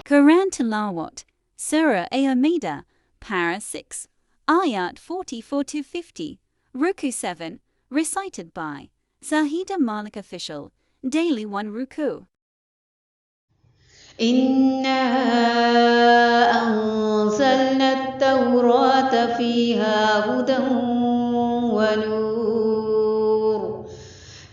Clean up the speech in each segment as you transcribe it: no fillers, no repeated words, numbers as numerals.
Quran Tilawat, Surah Al-Maida, Para 6, Ayat 44-50, Ruku 7, recited by Zahida Malik Official, Daily 1 Ruku. إنا أنزلنا التوراة فيها هدى ونور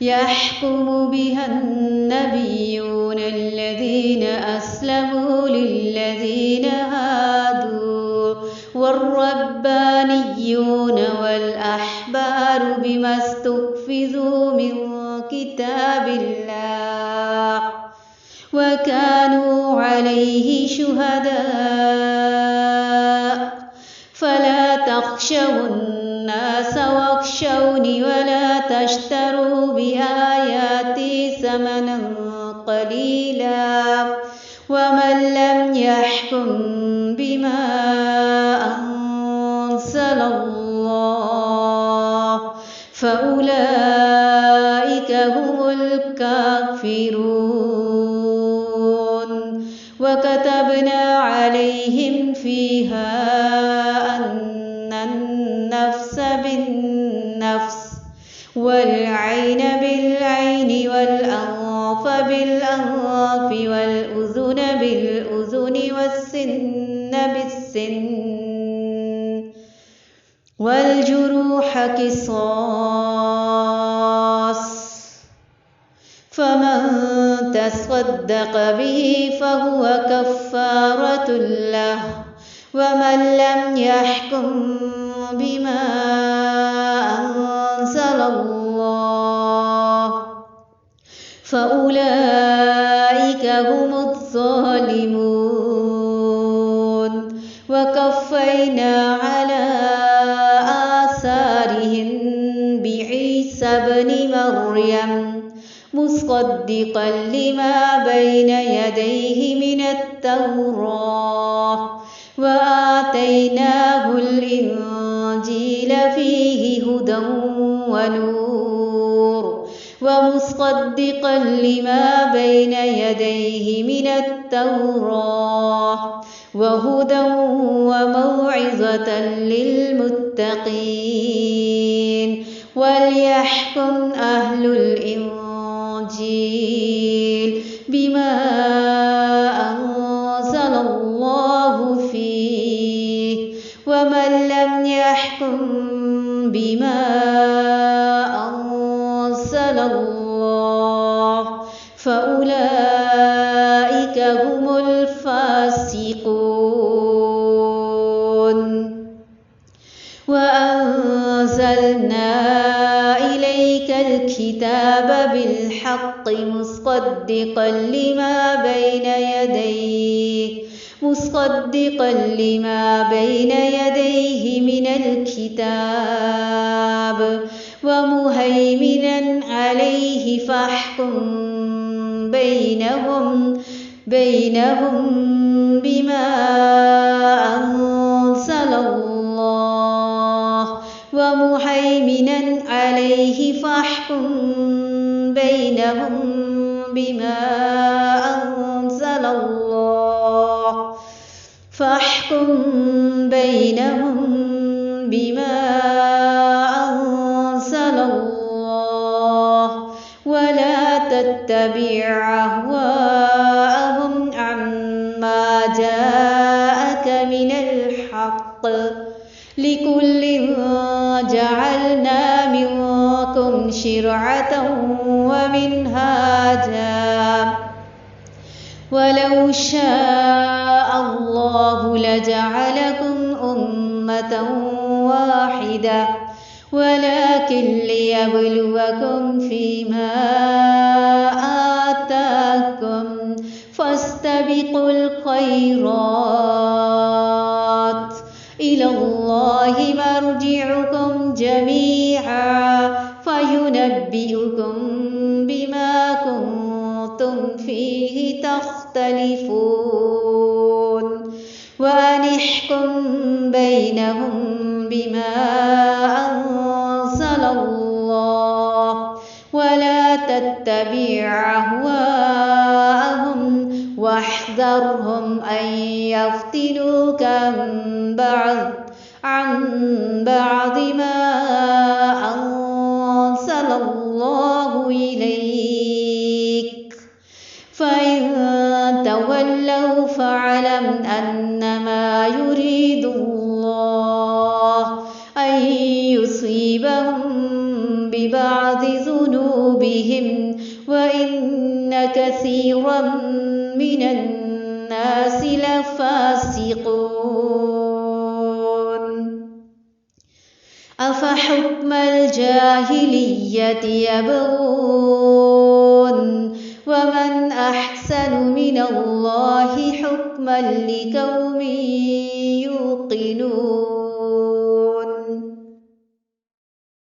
يحكم بها النبيون الذين أسلموا للذين هادوا والربانيون والأحبار بما استحفظوا من كتاب الله وكانوا عليه شهداء فلا تخشوا الناس واخشوني ولا تشتروا بآياتي ثمنا قليلا ومن لم يحكم بما أنزل الله فأولئك هم الكافرون. وكتبنا عليهم فيها أن النفس بالنفس والعين بالعين والأنف بالأنف والأذن بالأذن والسن بالسن والجروح قصاص فمن تصدق به فهو كفارة له ومن لم يحكم بما أنزل الله فأولئك هم الظالمون. وكفينا على آثارهم بعيسى ابن مريم مصدقا لما بين يديه من التوراة وآتيناه الإنجيل فيه هدى ونور ومصدقا لما بين يديه من التوراة وهدى وموعظة للمتقين. وليحكم أهل الإنجيل بما أنزل الله فيه ومن لم يحكم بما أنزل الله فأولئك هم الفاسقون. وأنزلنا إليك الكتاب بالحق مصدقا لما بين يديه من الكتاب ومهيمنا عليه فاحكم بينهم بما أنزل الله ومهيمنا عليه فاحكم بينهم بما أنزل الله ولا تتبع أهواءهم عما جاءك من الحق لكل جعلنا منكم شرعة ومنهاجا ولو شاء الله لجعلكم أمة واحدة ولكن ليبلوكم فيما آتاكم فاستبقوا الخيرات إلى الله مرجعكم جميعا فينبئكم بما كنتم فيه تختلفون. وأن احكم بينهم بما أنزل الله ولا تتبع أهواءهم واحذرهم فاحذرهم أن يفتنوك عن بعض ما أنزل الله إليك، فإن تولوا فاعلم أنما يريد الله أن يصيبهم ببعض ذنوبهم وإن كثيرا من الناس لفاسقون. أفحكم الجاهلية يبغون ومن أحسن من الله حكما لقوم يوقنون.